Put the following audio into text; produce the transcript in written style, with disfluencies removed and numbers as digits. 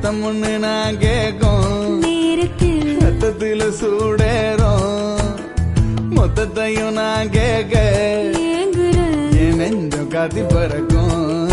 முத்தம் ஒண்ணு நான் கேக்கும் நேரத்தில் ரத்தத்தில சூடேறும் மொத்தத்தையும் நான் கேட்க ஏங்குற என் நெஞ்சம் காத்தி பறக்கும்